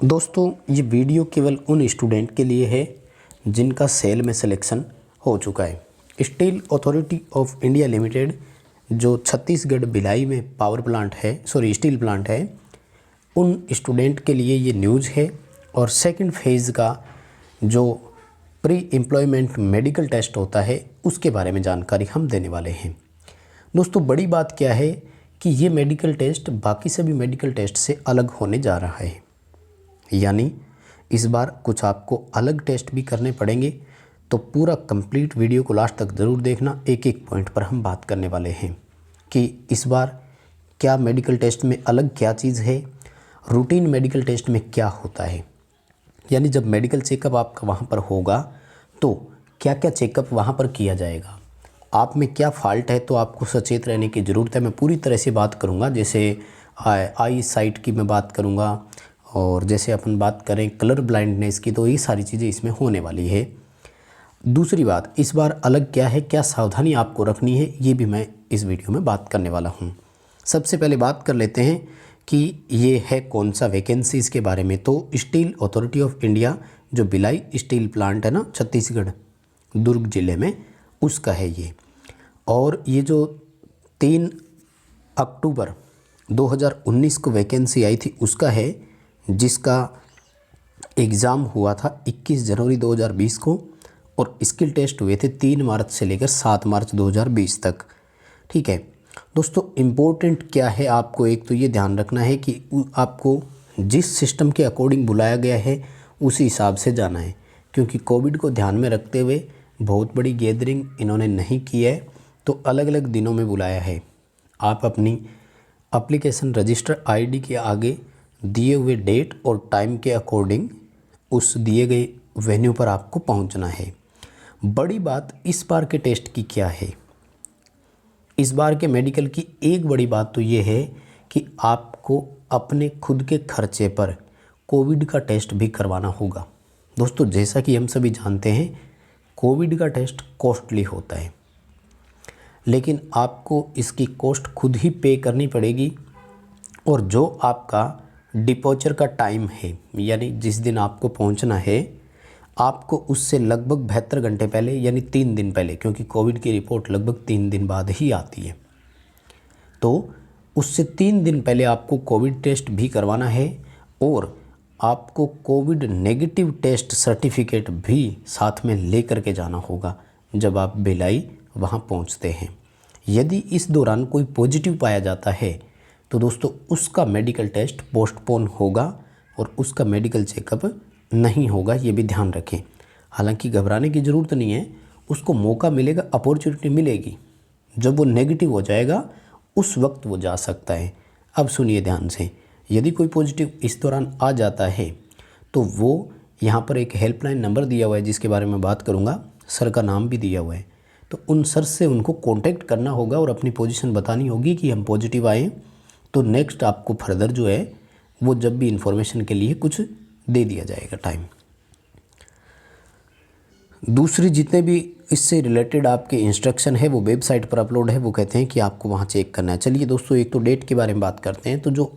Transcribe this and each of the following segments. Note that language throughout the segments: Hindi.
दोस्तों ये वीडियो केवल उन स्टूडेंट के लिए है जिनका सेल में सिलेक्शन हो चुका है। Steel authority of India limited जो छत्तीसगढ़ भिलाई में पावर प्लांट है स्टील प्लांट है, उन स्टूडेंट के लिए ये न्यूज़ है। और सेकंड फेज़ का जो प्री एम्प्लॉयमेंट मेडिकल टेस्ट होता है उसके बारे में जानकारी हम देने वाले हैं। दोस्तों बड़ी बात क्या है कि ये मेडिकल टेस्ट बाकी सभी मेडिकल टेस्ट से अलग होने जा रहा है, यानी इस बार कुछ आपको अलग टेस्ट भी करने पड़ेंगे। तो पूरा कंप्लीट वीडियो को लास्ट तक ज़रूर देखना। एक एक पॉइंट पर हम बात करने वाले हैं कि इस बार क्या मेडिकल टेस्ट में अलग क्या चीज़ है, रूटीन मेडिकल टेस्ट में क्या होता है, यानी जब मेडिकल चेकअप आपका वहाँ पर होगा तो क्या क्या चेकअप वहाँ पर किया जाएगा, आप में क्या फॉल्ट है तो आपको सचेत रहने की ज़रूरत है। मैं पूरी तरह से बात करूँगा, जैसे आई साइट की मैं बात करूँगा, और जैसे अपन बात करें कलर ब्लाइंडनेस की, तो ये सारी चीज़ें इसमें होने वाली है। दूसरी बात, इस बार अलग क्या है, क्या सावधानी आपको रखनी है, ये भी मैं इस वीडियो में बात करने वाला हूँ। सबसे पहले बात कर लेते हैं कि ये है कौन सा वैकेंसी इसके बारे में। तो स्टील अथॉरिटी ऑफ इंडिया जो भिलाई स्टील प्लांट है ना, छत्तीसगढ़ दुर्ग जिले में, उसका है ये। और ये जो 3 अक्टूबर 2019 को वैकेंसी आई थी उसका है, जिसका एग्ज़ाम हुआ था 21 जनवरी 2020 को, और स्किल टेस्ट हुए थे 3 मार्च से लेकर 7 मार्च 2020 तक। ठीक है दोस्तों, इम्पोर्टेंट क्या है आपको एक तो ये ध्यान रखना है कि आपको जिस सिस्टम के अकॉर्डिंग बुलाया गया है उसी हिसाब से जाना है, क्योंकि कोविड को ध्यान में रखते हुए बहुत बड़ी गैदरिंग इन्होंने नहीं की है, तो अलग अलग दिनों में बुलाया है। आप अपनी एप्लीकेशन रजिस्टर आईडी के आगे दिए हुए डेट और टाइम के अकॉर्डिंग उस दिए गए वेन्यू पर आपको पहुंचना है। बड़ी बात इस बार के टेस्ट की क्या है, इस बार के मेडिकल की एक बड़ी बात तो ये है कि आपको अपने खुद के खर्चे पर कोविड का टेस्ट भी करवाना होगा। दोस्तों जैसा कि हम सभी जानते हैं कोविड का टेस्ट कॉस्टली होता है, लेकिन आपको इसकी कॉस्ट खुद ही पे करनी पड़ेगी। और जो आपका डिपॉचर का टाइम है, यानी जिस दिन आपको पहुंचना है, आपको उससे लगभग 72 घंटे पहले यानी 3 दिन पहले, क्योंकि कोविड की रिपोर्ट लगभग 3 दिन बाद ही आती है, तो उससे 3 दिन पहले आपको कोविड टेस्ट भी करवाना है। और आपको कोविड नेगेटिव टेस्ट सर्टिफिकेट भी साथ में लेकर के जाना होगा जब आप भिलाई वहाँ पहुँचते हैं। यदि इस दौरान कोई पॉजिटिव पाया जाता है तो दोस्तों उसका मेडिकल टेस्ट पोस्टपोन होगा और उसका मेडिकल चेकअप नहीं होगा, ये भी ध्यान रखें। हालांकि घबराने की ज़रूरत नहीं है, उसको मौका मिलेगा, अपॉर्चुनिटी मिलेगी। जब वो नेगेटिव हो जाएगा उस वक्त वो जा सकता है। अब सुनिए ध्यान से, यदि कोई पॉजिटिव इस दौरान आ जाता है तो वो यहाँ पर एक हेल्पलाइन नंबर दिया हुआ है जिसके बारे में बात करूँगा, सर का नाम भी दिया हुआ है, तो उन सर से उनको कॉन्टैक्ट करना होगा और अपनी पोजीशन बतानी होगी कि हम पॉजिटिव आए। तो नेक्स्ट आपको फर्दर जो है वो जब भी इन्फॉर्मेशन के लिए कुछ दे दिया जाएगा टाइम। दूसरी जितने भी इससे रिलेटेड आपके इंस्ट्रक्शन है वो वेबसाइट पर अपलोड है, वो कहते हैं कि आपको वहाँ चेक करना है। चलिए दोस्तों एक तो डेट के बारे में बात करते हैं। तो जो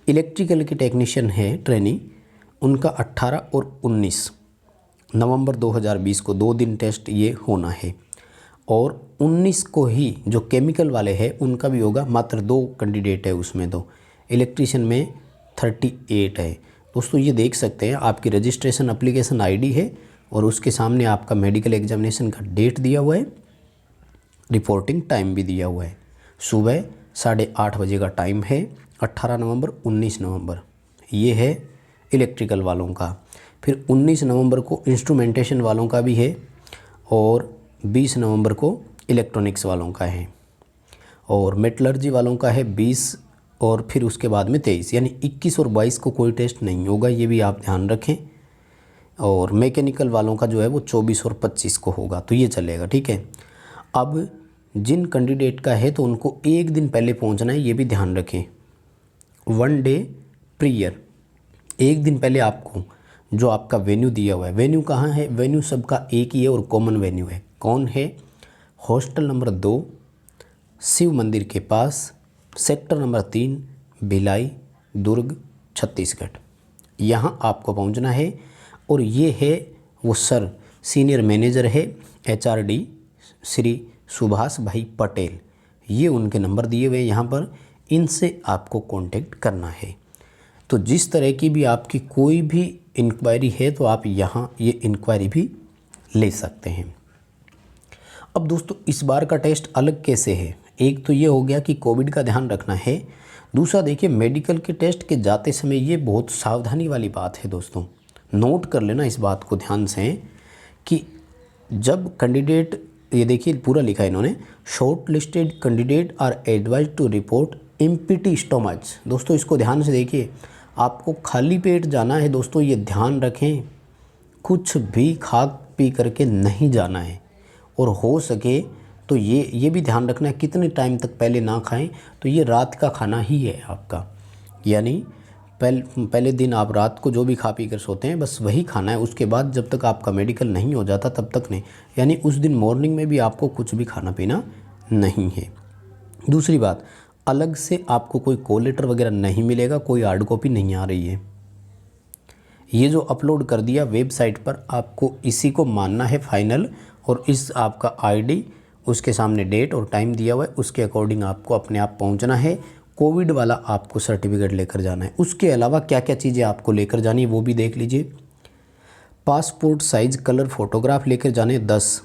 इलेक्ट्रिकल के टेक्नीशियन है ट्रेनिंग, उनका 18 और 19 नवंबर 2020 को 2 दिन टेस्ट ये होना है। और 19 को ही जो केमिकल वाले हैं उनका भी होगा, मात्र 2 कैंडिडेट है उसमें, तो इलेक्ट्रीशियन में 38 है। दोस्तों ये देख सकते हैं आपकी रजिस्ट्रेशन एप्लीकेशन आईडी है और उसके सामने आपका मेडिकल एग्जामिनेशन का डेट दिया हुआ है, रिपोर्टिंग टाइम भी दिया हुआ है। सुबह 8:30 बजे का टाइम है, 18 नवंबर 19 नवंबर, ये है इलेक्ट्रिकल वालों का। फिर 19 नवंबर को इंस्ट्रूमेंटेशन वालों का भी है और 20 नवंबर को इलेक्ट्रॉनिक्स वालों का है, और मेटलर्जी वालों का है 20, और फिर उसके बाद में 23, यानी 21 और 22 को कोई टेस्ट नहीं होगा, ये भी आप ध्यान रखें। और मैकेनिकल वालों का जो है वो 24 और 25 को होगा, तो ये चलेगा। ठीक है, अब जिन कैंडिडेट का है तो उनको एक दिन पहले पहुंचना है, ये भी ध्यान रखें। 1 डे प्रियर, एक दिन पहले आपको जो आपका वेन्यू दिया हुआ है, वेन्यू कहाँ है, वेन्यू सबका एक ही है और कॉमन वेन्यू है। कौन है, हॉस्टल नंबर 2 शिव मंदिर के पास, सेक्टर नंबर 3 भिलाई दुर्ग छत्तीसगढ़। यहाँ आपको पहुँचना है। और ये है वो सर, सीनियर मैनेजर है HRD श्री सुभाष भाई पटेल, ये उनके नंबर दिए हुए हैं यहाँ पर, इनसे आपको कांटेक्ट करना है। तो जिस तरह की भी आपकी कोई भी इंक्वायरी है तो आप यहाँ ये इंक्वायरी भी ले सकते हैं। अब दोस्तों इस बार का टेस्ट अलग कैसे है, एक तो ये हो गया कि कोविड का ध्यान रखना है। दूसरा देखिए, मेडिकल के टेस्ट के जाते समय ये बहुत सावधानी वाली बात है दोस्तों, नोट कर लेना इस बात को ध्यान से कि जब कैंडिडेट, ये देखिए पूरा लिखा है इन्होंने, shortlisted candidate are advise to report empty stomach. दोस्तों इसको ध्यान से देखिए, आपको खाली पेट जाना है दोस्तों, ये ध्यान रखें, कुछ भी खा पी करके नहीं जाना है। और हो सके तो ये भी ध्यान रखना है कितने टाइम तक पहले ना खाएं, तो ये रात का खाना ही है आपका, यानी पहले दिन आप रात को जो भी खा पी कर सोते हैं बस वही खाना है। उसके बाद जब तक आपका मेडिकल नहीं हो जाता तब तक नहीं, यानी उस दिन मॉर्निंग में भी आपको कुछ भी खाना पीना नहीं है। दूसरी बात, अलग से आपको कोई कॉल लेटर वगैरह नहीं मिलेगा, कोई हार्ड कॉपी नहीं आ रही है। ये जो अपलोड कर दिया वेबसाइट पर, आपको इसी को मानना है फाइनल, और इस आपका ID, उसके सामने डेट और टाइम दिया हुआ है, उसके अकॉर्डिंग आपको अपने आप पहुंचना है। कोविड वाला आपको सर्टिफिकेट लेकर जाना है। उसके अलावा क्या क्या चीज़ें आपको लेकर जानी है वो भी देख लीजिए। पासपोर्ट साइज़ कलर फ़ोटोग्राफ लेकर जाने 10।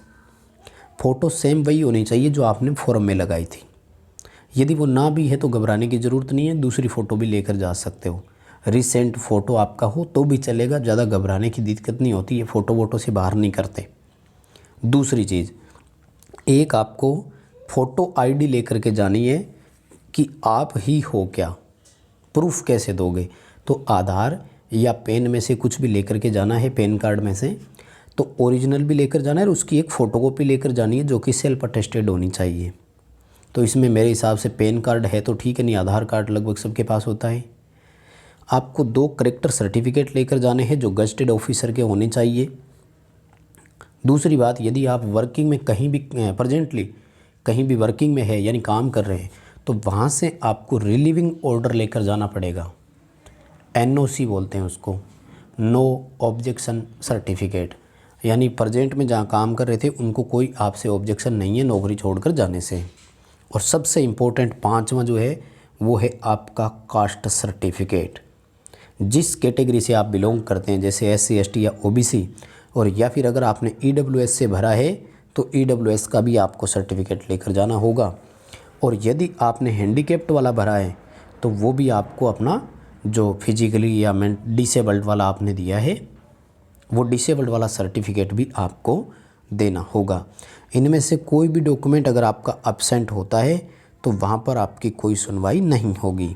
फ़ोटो सेम वही होनी चाहिए जो आपने फॉर्म में लगाई थी। यदि वो ना भी है तो घबराने की ज़रूरत नहीं है, दूसरी फ़ोटो भी लेकर जा सकते हो। रिसेंट फ़ोटो आपका हो तो भी चलेगा, ज़्यादा घबराने की दिक्कत नहीं होती, ये फ़ोटो वोटो से बाहर नहीं करते। दूसरी चीज़, एक आपको फ़ोटो ID लेकर के जानी है कि आप ही हो क्या, प्रूफ कैसे दोगे, तो आधार या पेन में से कुछ भी लेकर के जाना है, पेन कार्ड में से तो ओरिजिनल भी लेकर जाना है, और उसकी एक फ़ोटोकॉपी लेकर जानी है जो कि सेल्फ अटेस्टेड होनी चाहिए। तो इसमें मेरे हिसाब से पेन कार्ड है तो ठीक है, नहीं आधार कार्ड लगभग सबके पास होता है। आपको 2 करेक्टर सर्टिफिकेट लेकर जाने हैं जो गजेटेड ऑफिसर के होने चाहिए। दूसरी बात, यदि आप वर्किंग में कहीं भी प्रेजेंटली कहीं भी वर्किंग में है यानी काम कर रहे हैं तो वहाँ से आपको रिलीविंग ऑर्डर लेकर जाना पड़ेगा, NOC बोलते हैं उसको, नो ऑब्जेक्शन सर्टिफिकेट, यानी प्रेजेंट में जहाँ काम कर रहे थे उनको कोई आपसे ऑब्जेक्शन नहीं है नौकरी छोड़कर जाने से। और सबसे इम्पोर्टेंट 5वां जो है वो है आपका कास्ट सर्टिफिकेट। जिस कैटेगरी से आप बिलोंग करते हैं, जैसे SC ST या OBC, और या फिर अगर आपने EWS से भरा है तो EWS का भी आपको सर्टिफिकेट लेकर जाना होगा। और यदि आपने हैंडीकैप्ड वाला भरा है तो वो भी आपको अपना जो फिजिकली या डिसेबल्ड वाला आपने दिया है वो डिसेबल्ड वाला सर्टिफिकेट भी आपको देना होगा। इनमें से कोई भी डॉक्यूमेंट अगर आपका एब्सेंट होता है तो वहाँ पर आपकी कोई सुनवाई नहीं होगी।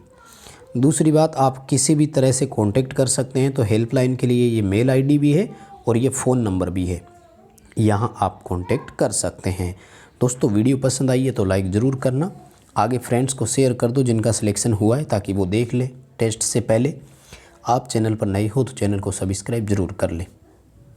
दूसरी बात, आप किसी भी तरह से कांटेक्ट कर सकते हैं, तो हेल्पलाइन के लिए ये मेल ID भी है और ये फ़ोन नंबर भी है, यहाँ आप कांटेक्ट कर सकते हैं। दोस्तों वीडियो पसंद आई है तो लाइक ज़रूर करना, आगे फ्रेंड्स को शेयर कर दो जिनका सिलेक्शन हुआ है ताकि वो देख ले टेस्ट से पहले। आप चैनल पर नए हो तो चैनल को सब्सक्राइब ज़रूर कर लें।